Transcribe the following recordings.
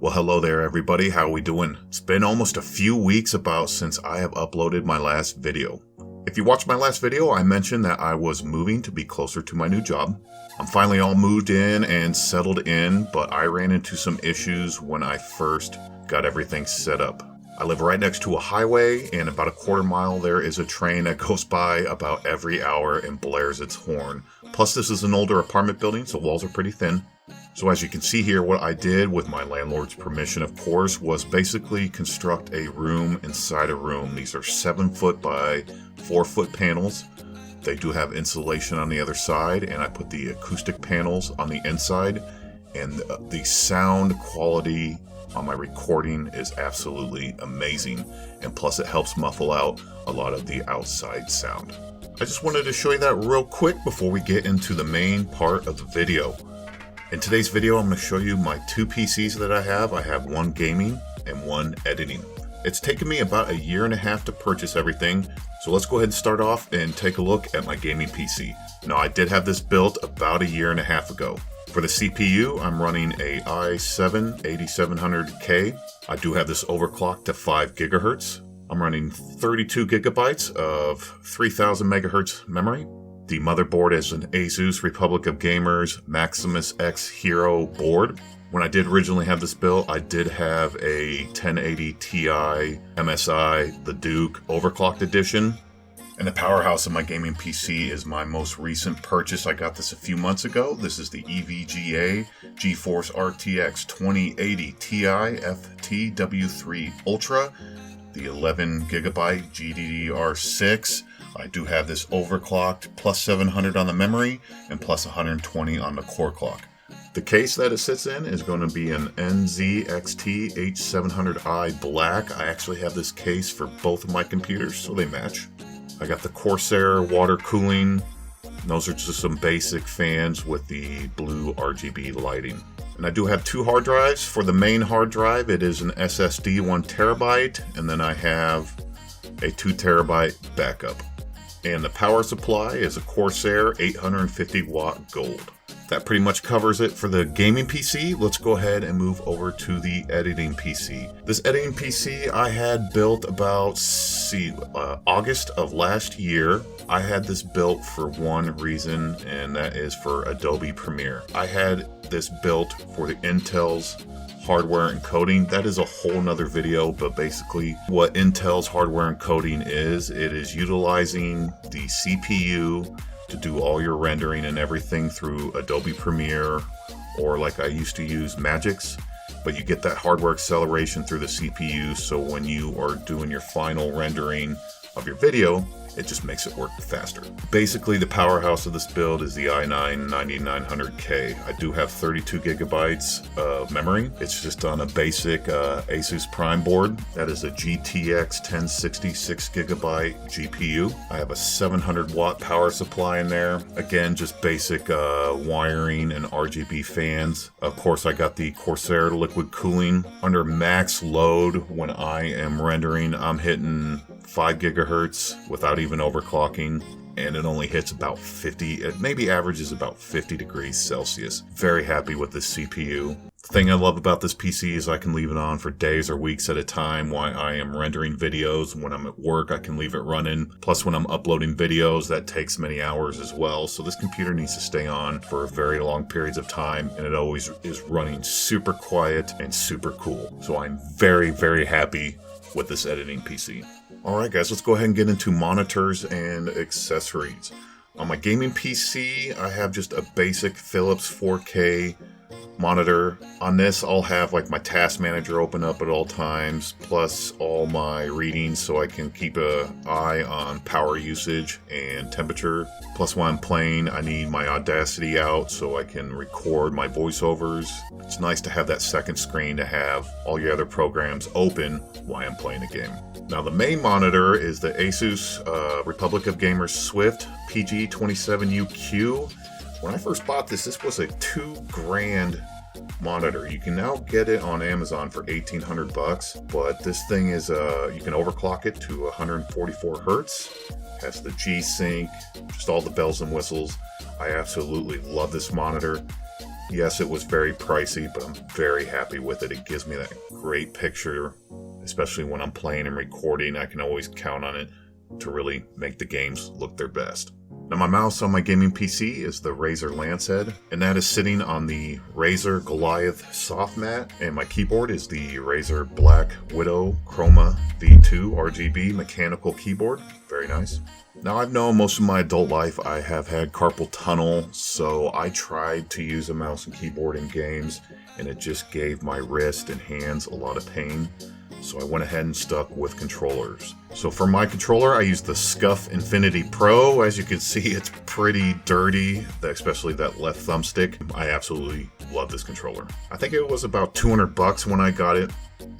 Well, hello there everybody, how are we doing? It's been almost a few weeks since I have uploaded my last video. If you watched my last video, I mentioned that I was moving to be closer to my new job. I'm finally all moved in and settled in, but I ran into some issues when I first got everything set up. I live right next to a highway, and about a quarter mile there is a train that goes by about every hour and blares its horn. Plus this is an older apartment building, so walls are pretty thin. So as you can see here, what I did with my landlord's permission, of course, was basically construct a room inside a room. These are 7-foot by 4-foot panels. They do have insulation on the other side, and I put the acoustic panels on the inside, and the sound quality on my recording is absolutely amazing, and plus it helps muffle out a lot of the outside sound. I just wanted to show you that real quick before we get into the main part of the video. In today's video, I'm going to show you my two PCs that I have. I have one gaming and one editing. It's taken me about a year and a half to purchase everything, so let's go ahead and start off and take a look at my gaming PC. Now, I did have this built about a year and a half ago. For the CPU, I'm running a i7 8700K. I do have this overclocked to 5 gigahertz. I'm running 32 gigabytes of 3000 megahertz memory. The motherboard is an Asus Republic of Gamers Maximus X Hero board. When I did originally have this built, I did have a 1080 Ti MSI, the Duke Overclocked Edition. And the powerhouse of my gaming PC is my most recent purchase. I got this a few months ago. This is the EVGA GeForce RTX 2080 Ti FTW3 Ultra, the 11 gigabyte GDDR6. I do have this overclocked, plus 700 on the memory and plus 120 on the core clock. The case that it sits in is going to be an NZXT H700i black. I actually have this case for both of my computers, so they match. I got the Corsair water cooling. Those are just some basic fans with the blue RGB lighting. And I do have two hard drives. For the main hard drive, it is an SSD 1 terabyte, and then I have a 2 terabyte backup. And the power supply is a Corsair 850 watt gold. That pretty much covers it for the gaming PC. Let's go ahead and move over to the editing PC. This editing PC I had built about August of last year. I had this built for one reason, and that is for Adobe Premiere. I had this built for the Intel's hardware encoding. That is a whole nother video, but basically what Intel's hardware encoding is, it is utilizing the CPU to do all your rendering and everything through Adobe Premiere, or like I used to use Magic's, but you get that hardware acceleration through the CPU, so when you are doing your final rendering of your video, it just makes it work faster. Basically, the powerhouse of this build is the i9 9900K. I do have 32 gigabytes of memory. It's just on a basic Asus Prime board. That is a GTX 1060 6 gigabyte GPU. I have a 700 watt power supply in there. Again, just basic wiring and RGB fans. Of course, I got the Corsair liquid cooling. Under max load, when I am rendering, I'm hitting 5 gigahertz without even overclocking, and it only hits about 50, it maybe averages about 50 degrees Celsius. Very happy with this CPU. The thing I love about this PC is I can leave it on for days or weeks at a time while I am rendering videos. When I'm at work, I can leave it running. Plus, when I'm uploading videos, that takes many hours as well. So this computer needs to stay on for very long periods of time, and it always is running super quiet and super cool. So I'm very, very happy with this editing PC. Alright guys, let's go ahead and get into monitors and accessories. On my gaming PC, I have just a basic Philips 4K monitor. On this, I'll have like my task manager open up at all times, plus all my readings so I can keep an eye on power usage and temperature. Plus when I'm playing, I need my Audacity out so I can record my voiceovers. It's nice to have that second screen to have all your other programs open while I'm playing a game. Now the main monitor is the Asus Republic of Gamers Swift PG27UQ. When I first bought this was a $2,000 monitor. You can now get it on Amazon for $1,800, but this thing is you can overclock it to 144 hertz. Has the G-Sync, just all the bells and whistles. I absolutely love this monitor. Yes, it was very pricey, but I'm very happy with it. It gives me that great picture, especially when I'm playing and recording. I can always count on it to really make the games look their best. Now, my mouse on my gaming PC is the Razer Lancehead, and that is sitting on the Razer Goliath soft mat, and my keyboard is the Razer Black Widow Chroma V2 RGB mechanical keyboard. Very nice. Now, I've known most of my adult life I have had carpal tunnel, so I tried to use a mouse and keyboard in games, and it just gave my wrist and hands a lot of pain. So I went ahead and stuck with controllers. So for my controller, I used the Scuff Infinity Pro. As you can see, it's pretty dirty, especially that left thumbstick. I absolutely love this controller. I think it was about $200 when I got it.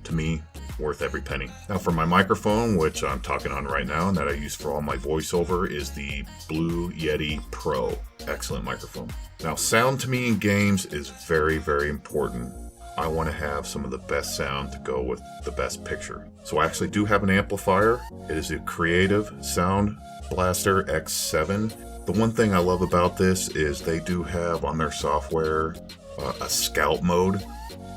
To me, worth every penny. Now for my microphone, which I'm talking on right now and that I use for all my voiceover, is the Blue Yeti Pro. Excellent microphone. Now, sound to me in games is very, very important. I want to have some of the best sound to go with the best picture. So I actually do have an amplifier. It is a Creative Sound Blaster X7. The one thing I love about this is they do have on their software a scout mode.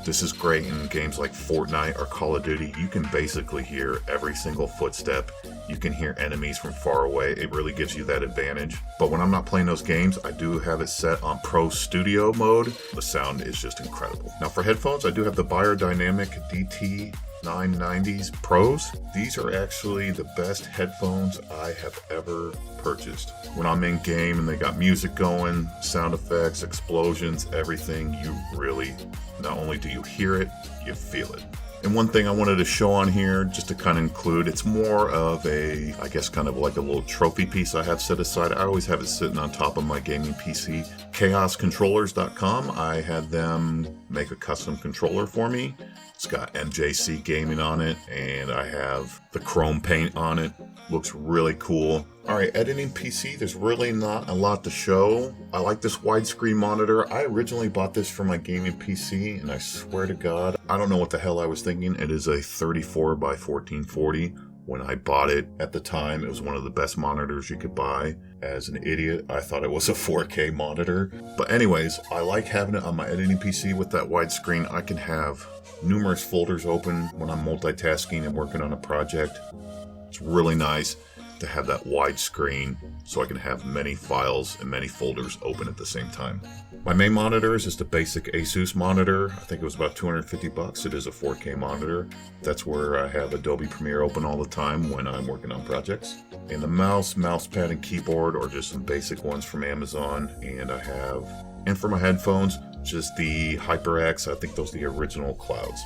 This is great in games like Fortnite or Call of Duty. You can basically hear every single footstep. You can hear enemies from far away. It really gives you that advantage. But when I'm not playing those games, I do have it set on Pro Studio mode. The sound is just incredible. Now for headphones, I do have the Beyerdynamic DT990s Pros. These are actually the best headphones I have ever purchased. When I'm in game and they got music going, sound effects, explosions, everything, you really, not only do you hear it, you feel it. And one thing I wanted to show on here, just to kind of include, it's more of a, I guess kind of like a little trophy piece I have set aside. I always have it sitting on top of my gaming PC. ChaosControllers.com, I had them make a custom controller for me. It's got MJC Gaming on it, and I have the chrome paint on it. Looks really cool. Alright, editing PC, there's really not a lot to show. I like this widescreen monitor. I originally bought this for my gaming PC, and I swear to God, I don't know what the hell I was thinking. It is a 34 by 1440. When I bought it at the time, it was one of the best monitors you could buy. As an idiot, I thought it was a 4K monitor. But anyways, I like having it on my editing PC with that widescreen. I can have numerous folders open when I'm multitasking and working on a project. It's really nice to have that wide screen so I can have many files and many folders open at the same time. My main monitor is just a basic Asus monitor. I think it was about $250. It is a 4K monitor. That's where I have Adobe Premiere open all the time when I'm working on projects. And the mouse, mousepad, and keyboard are just some basic ones from Amazon. And for my headphones, just the HyperX. I think those are the original Clouds.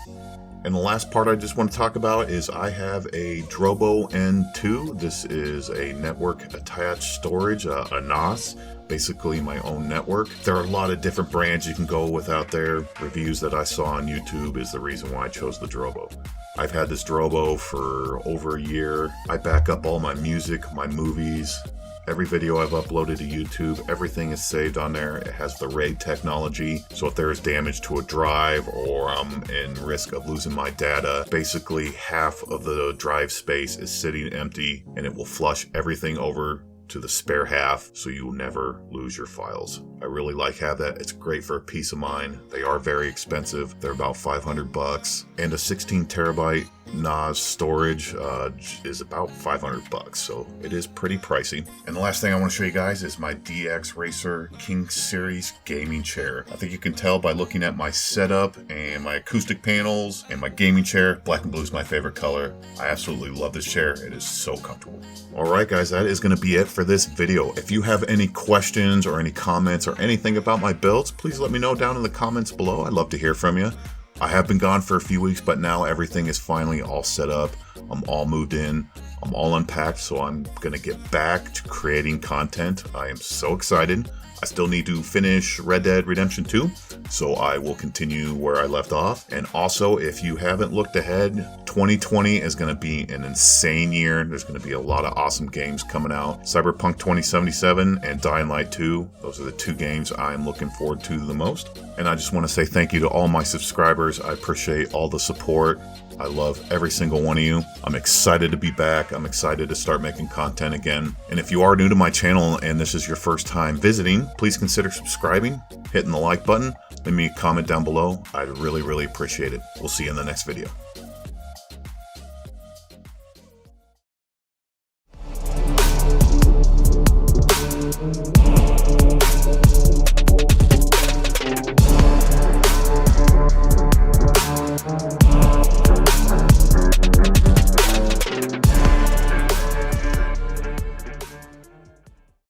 And the last part I just want to talk about is I have a Drobo N2. This is a network attached storage, a NAS, basically my own network. There are a lot of different brands you can go with out there. Reviews that I saw on YouTube is the reason why I chose the Drobo. I've had this Drobo for over a year. I back up all my music, my movies. Every video I've uploaded to YouTube, everything is saved on there. It has the RAID technology, so if there is damage to a drive or I'm in risk of losing my data, basically half of the drive space is sitting empty and it will flush everything over to the spare half so you will never lose your files. I really like having that. It's great for peace of mind. They are very expensive. They're about $500, and a 16 terabyte NAS storage is about $500, so it is pretty pricey. And the last thing I want to show you guys is my DX Racer King Series gaming chair. I think you can tell by looking at my setup and my acoustic panels and my gaming chair. Black and blue is my favorite color. I absolutely love this chair. It is so comfortable. Alright guys, that is going to be it for this video. If you have any questions or any comments or anything about my builds, please let me know down in the comments below. I'd love to hear from you. I have been gone for a few weeks, but now everything is finally all set up. I'm all moved in. I'm all unpacked, so I'm going to get back to creating content. I am so excited. I still need to finish Red Dead Redemption 2, so I will continue where I left off. And also, if you haven't looked ahead, 2020 is going to be an insane year. There's going to be a lot of awesome games coming out. Cyberpunk 2077 and Dying Light 2. Those are the two games I'm looking forward to the most. And I just want to say thank you to all my subscribers. I appreciate all the support. I love every single one of you. I'm excited to be back. I'm excited to start making content again. And if you are new to my channel and this is your first time visiting, please consider subscribing, hitting the like button. Leave me a comment down below. I'd really appreciate it. We'll see you in the next video.